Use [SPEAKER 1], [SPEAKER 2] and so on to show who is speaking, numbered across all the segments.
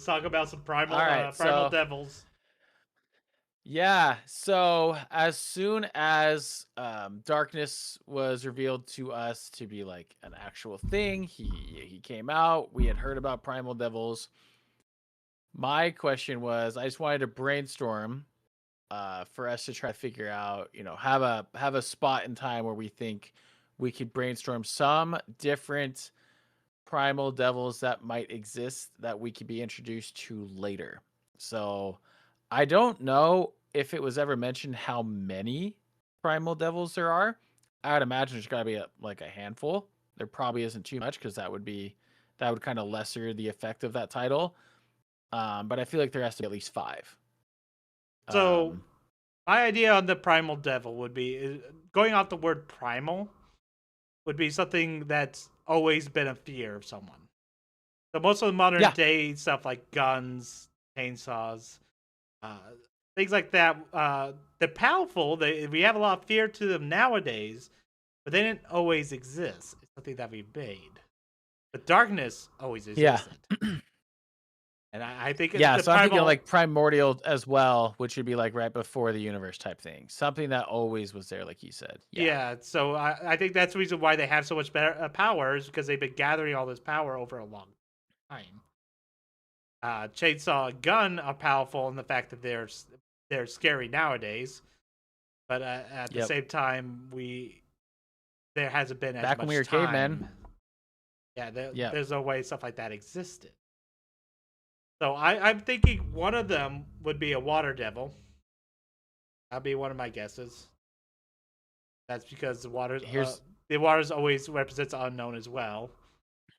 [SPEAKER 1] talk about some
[SPEAKER 2] All right,
[SPEAKER 1] primal
[SPEAKER 2] so
[SPEAKER 1] devils.
[SPEAKER 2] yeah, so as soon as darkness was revealed to us to be like an actual thing, he came out. We had heard about primal devils. My question was, I just wanted to brainstorm for us to try to figure out, have a spot in time where we think we could brainstorm some different primal devils that might exist that we could be introduced to later. So I don't know if it was ever mentioned how many primal devils there are. I would imagine there's got to be like a handful. There probably isn't too much because that would kind of lesser the effect of that title. But I feel like there has to be at least five.
[SPEAKER 1] So
[SPEAKER 2] Um,
[SPEAKER 1] my idea on the primal devil would be going off the word primal would be something that's always been a fear of someone. So most of the modern
[SPEAKER 2] yeah,
[SPEAKER 1] day stuff like guns, chainsaws, uh, things like that, they're powerful. We have a lot of fear to them nowadays, but they didn't always exist. It's something that we made. But darkness always
[SPEAKER 2] yeah.
[SPEAKER 1] existed, and I think
[SPEAKER 2] Yeah,
[SPEAKER 1] the
[SPEAKER 2] so I'm thinking
[SPEAKER 1] primal.
[SPEAKER 2] like primordial as well, which would be like right before the universe type thing. Something that always was there, like you said. Yeah.
[SPEAKER 1] Yeah, so I think that's the reason why they have so much better power is because they've been gathering all this power over a long time. Chainsaw and gun are powerful in the fact that they're scary nowadays, but at the
[SPEAKER 2] Yep.
[SPEAKER 1] same time, there hasn't been as
[SPEAKER 2] Back when we
[SPEAKER 1] much
[SPEAKER 2] were cavemen.
[SPEAKER 1] time. Yeah,
[SPEAKER 2] Yep.
[SPEAKER 1] there's no way stuff like that existed. So I'm thinking one of them would be a water devil. That'd be one of my guesses. That's because
[SPEAKER 2] Here's
[SPEAKER 1] the waters always represents unknown as well,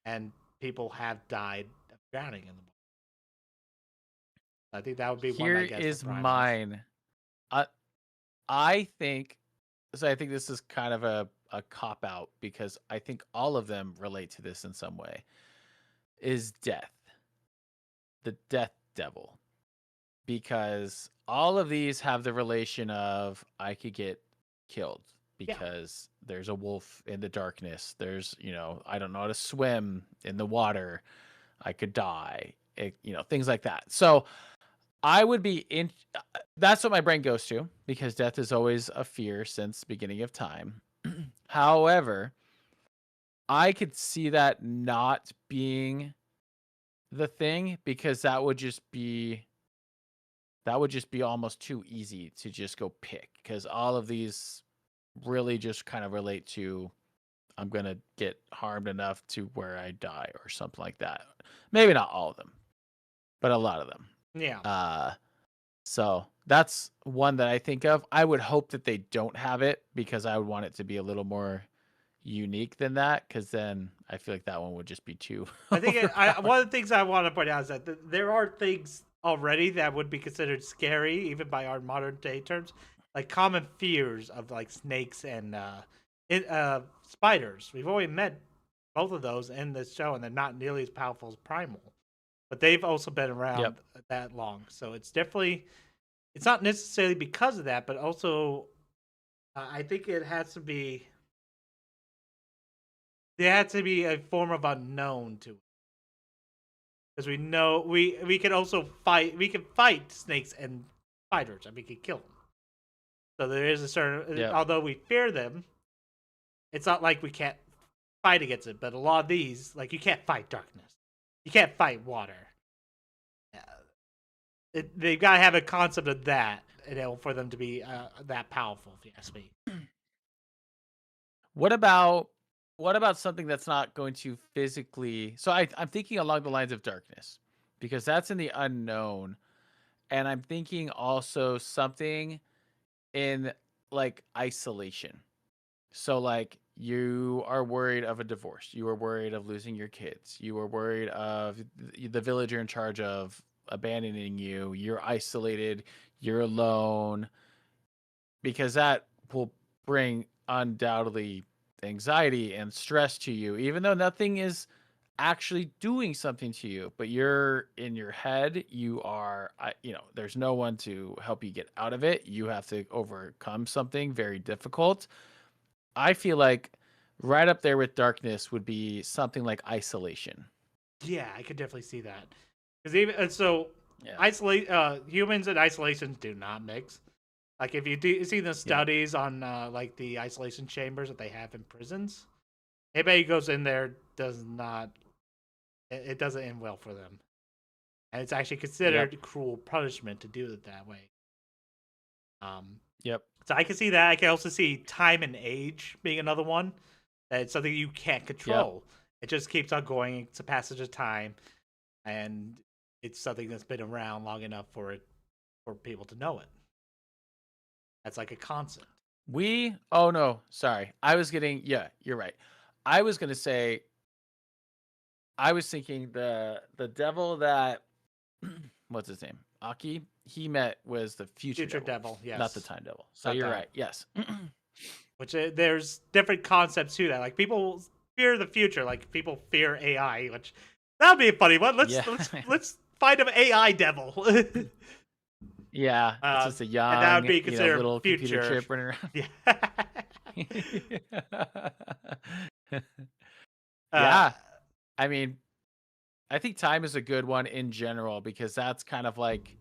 [SPEAKER 1] and people have died of drowning in the water. I think that would be one of
[SPEAKER 2] here
[SPEAKER 1] my guess for
[SPEAKER 2] is
[SPEAKER 1] primals.
[SPEAKER 2] mine. I I think so. I think this is kind of a cop out because I think all of them relate to this in some way. Is death, the death devil, because all of these have the relation of I could get killed
[SPEAKER 1] Yeah,
[SPEAKER 2] because there's a wolf in the darkness. There's, I don't know how to swim in the water. I could die. Things like that. So I would be in. That's what my brain goes to because death is always a fear since the beginning of time. However, I could see that not being the thing because that would just be almost too easy to just go pick because all of these really just kind of relate to I'm gonna get harmed enough to where I die or something like that. Maybe not all of them, but a lot of them.
[SPEAKER 1] yeah.
[SPEAKER 2] Uh, so that's one that I think of. I would hope that they don't have it because I would want it to be a little more unique than that because then I feel like that one would just be too
[SPEAKER 1] I think
[SPEAKER 2] overpowered.
[SPEAKER 1] one of the things I want to point out is that there are things already that would be considered scary, even by our modern day terms, like common fears of like snakes and spiders. We've already met both of those in this show, and they're not nearly as powerful as Primal, but they've also been
[SPEAKER 2] Yep.
[SPEAKER 1] around that long. So it's not necessarily because of that, but also I think there had to be a form of unknown to it because we know we can also fight. We can fight snakes and spiders, and we can kill them. So there is a certain,
[SPEAKER 2] Yep.
[SPEAKER 1] although we fear them, it's not like we can't fight against it. But a lot of these, like you can't fight darkness, you can't fight water. They've got to have a concept of that, for them to be that powerful. If you ask me.
[SPEAKER 2] What about what about something that's not going to physically? So I'm thinking along the lines of darkness because that's in the unknown, and I'm thinking also something in like isolation. So like you are worried of a divorce, you are worried of losing your kids, you are worried of the village you're in charge of abandoning you, you're isolated, you're alone, because that will bring undoubtedly anxiety and stress to you, even though nothing is actually doing something to you, but you're in your head, there's no one to help you get out of it. You have to overcome something very difficult. I feel like right up there with darkness would be something like isolation.
[SPEAKER 1] Yeah, I could definitely see that. Because even so,
[SPEAKER 2] Yeah.
[SPEAKER 1] isolate humans and isolations do not mix. Like if you see the
[SPEAKER 2] Yep.
[SPEAKER 1] studies on like the isolation chambers that they have in prisons, anybody who goes in there does not. It doesn't end well for them, and it's actually
[SPEAKER 2] Yep.
[SPEAKER 1] considered cruel punishment to do it that way. Um,
[SPEAKER 2] Yep.
[SPEAKER 1] so I can see that. I can also see time and age being another one. That it's something you can't
[SPEAKER 2] Yep.
[SPEAKER 1] control. It just keeps on going. It's a passage of time, and it's something that's been around long enough for people to know it. That's like a concept.
[SPEAKER 2] Oh no, sorry. Yeah, you're right. I was gonna say, I was thinking the devil that what's his name? Aki, he met was the future
[SPEAKER 1] Future
[SPEAKER 2] devil,
[SPEAKER 1] Devil,
[SPEAKER 2] not the
[SPEAKER 1] yes,
[SPEAKER 2] time devil. So
[SPEAKER 1] not
[SPEAKER 2] you're
[SPEAKER 1] that.
[SPEAKER 2] right. Yes.
[SPEAKER 1] Which there's different concepts to that. Like people fear the future. Like people fear AI, which that would be a funny one. Let's
[SPEAKER 2] Yeah.
[SPEAKER 1] let's let's find an AI devil.
[SPEAKER 2] Yeah. It's
[SPEAKER 1] uh,
[SPEAKER 2] just a
[SPEAKER 1] and that would
[SPEAKER 2] young,
[SPEAKER 1] be considered
[SPEAKER 2] little computer
[SPEAKER 1] future.
[SPEAKER 2] chip running around.
[SPEAKER 1] Yeah. uh,
[SPEAKER 2] Yeah. I mean, I think time is a good one in general because that's kind of like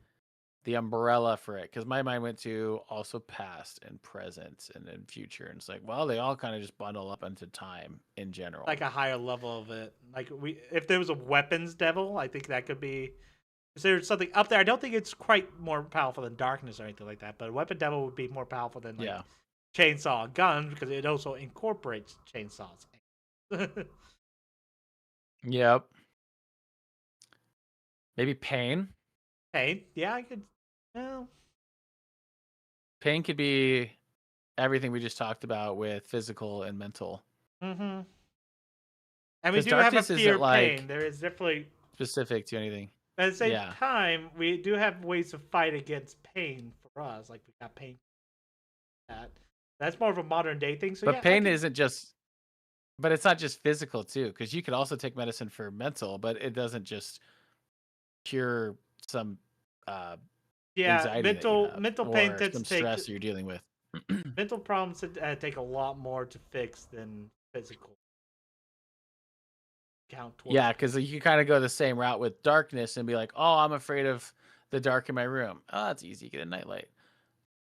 [SPEAKER 2] the umbrella for it. Because my mind went to also past and present and then future. And it's like, well, they all kind of just bundle up into time in general.
[SPEAKER 1] like a higher level of it. Like if there was a weapons devil, I think that could be considered something up there. I don't think it's quite more powerful than darkness or anything like that. But a weapon devil would be more powerful than like
[SPEAKER 2] Yeah.
[SPEAKER 1] chainsaw guns because it also incorporates chainsaws.
[SPEAKER 2] Yep. Maybe pain.
[SPEAKER 1] Hey, yeah, I could. Well,
[SPEAKER 2] Pain could be everything we just talked about with physical and mental.
[SPEAKER 1] mm-hmm. And we
[SPEAKER 2] Because
[SPEAKER 1] do have a
[SPEAKER 2] darkness
[SPEAKER 1] fear
[SPEAKER 2] isn't
[SPEAKER 1] of pain.
[SPEAKER 2] like
[SPEAKER 1] There is definitely,
[SPEAKER 2] specific to anything.
[SPEAKER 1] but at the same
[SPEAKER 2] Yeah.
[SPEAKER 1] time, we do have ways to fight against pain for us. Like we got pain. That that's more of a modern day thing. So
[SPEAKER 2] But
[SPEAKER 1] yeah, I
[SPEAKER 2] pain
[SPEAKER 1] could.
[SPEAKER 2] isn't just, but it's not just physical too. Because you could also take medicine for mental, but it doesn't just cure some uh,
[SPEAKER 1] Yeah,
[SPEAKER 2] anxiety that you have
[SPEAKER 1] mental pain
[SPEAKER 2] or
[SPEAKER 1] tends
[SPEAKER 2] some
[SPEAKER 1] to take
[SPEAKER 2] stress you're dealing with.
[SPEAKER 1] mental problems take a lot more to fix than physical. Count towards
[SPEAKER 2] Yeah,
[SPEAKER 1] pain.
[SPEAKER 2] because you can kind of go the same route with darkness and be like, oh, I'm afraid of the dark in my room. Oh, that's easy. Get a nightlight.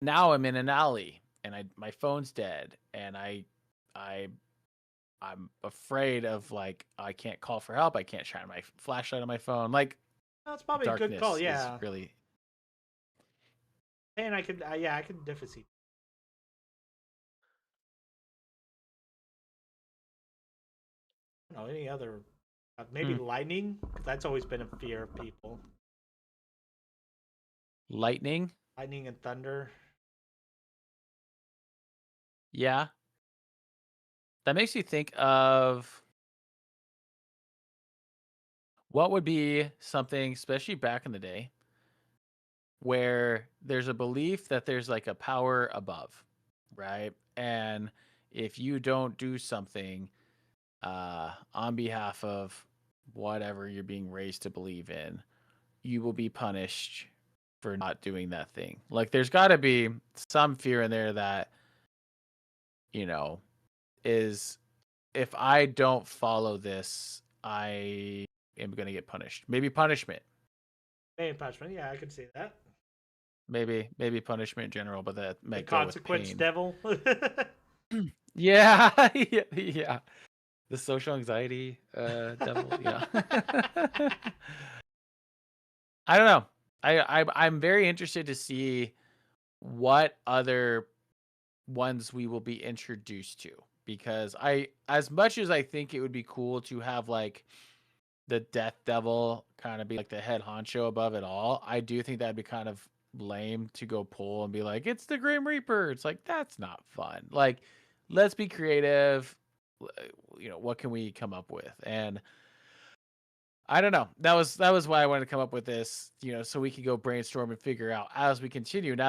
[SPEAKER 2] Now I'm in an alley and my phone's dead and I I'm afraid of like I can't call for help. I can't shine my flashlight on my phone. Like
[SPEAKER 1] That's probably a good call.
[SPEAKER 2] darkness is
[SPEAKER 1] Yeah,
[SPEAKER 2] really
[SPEAKER 1] pain. I could. Yeah, I could definitely see. I don't know any other. Maybe
[SPEAKER 2] hmm,
[SPEAKER 1] lightning. That's always been a fear of people.
[SPEAKER 2] lightning.
[SPEAKER 1] Lightning and thunder.
[SPEAKER 2] Yeah, that makes you think of what would be something, especially back in the day, where there's a belief that there's like a power above, right? And if you don't do something on behalf of whatever you're being raised to believe in, you will be punished for not doing that thing. Like there's got to be some fear in there that, you know, is if I don't follow this, I am going to get punished. Maybe punishment.
[SPEAKER 1] Pain punishment. Yeah, I could see that.
[SPEAKER 2] Maybe punishment in general, but that
[SPEAKER 1] The
[SPEAKER 2] might go with
[SPEAKER 1] consequence
[SPEAKER 2] pain.
[SPEAKER 1] devil.
[SPEAKER 2] Yeah, yeah, yeah. The social anxiety devil, yeah. I don't know. I'm very interested to see what other ones we will be introduced to because I as much as I think it would be cool to have like the death devil kind of be like the head honcho above it all, I do think that'd be kind of lame to go pull and be like it's the Grim Reaper. It's like that's not fun. Like let's be creative. What can we come up with? And I don't know. That was why I wanted to come up with this, so we could go brainstorm and figure out as we continue. Now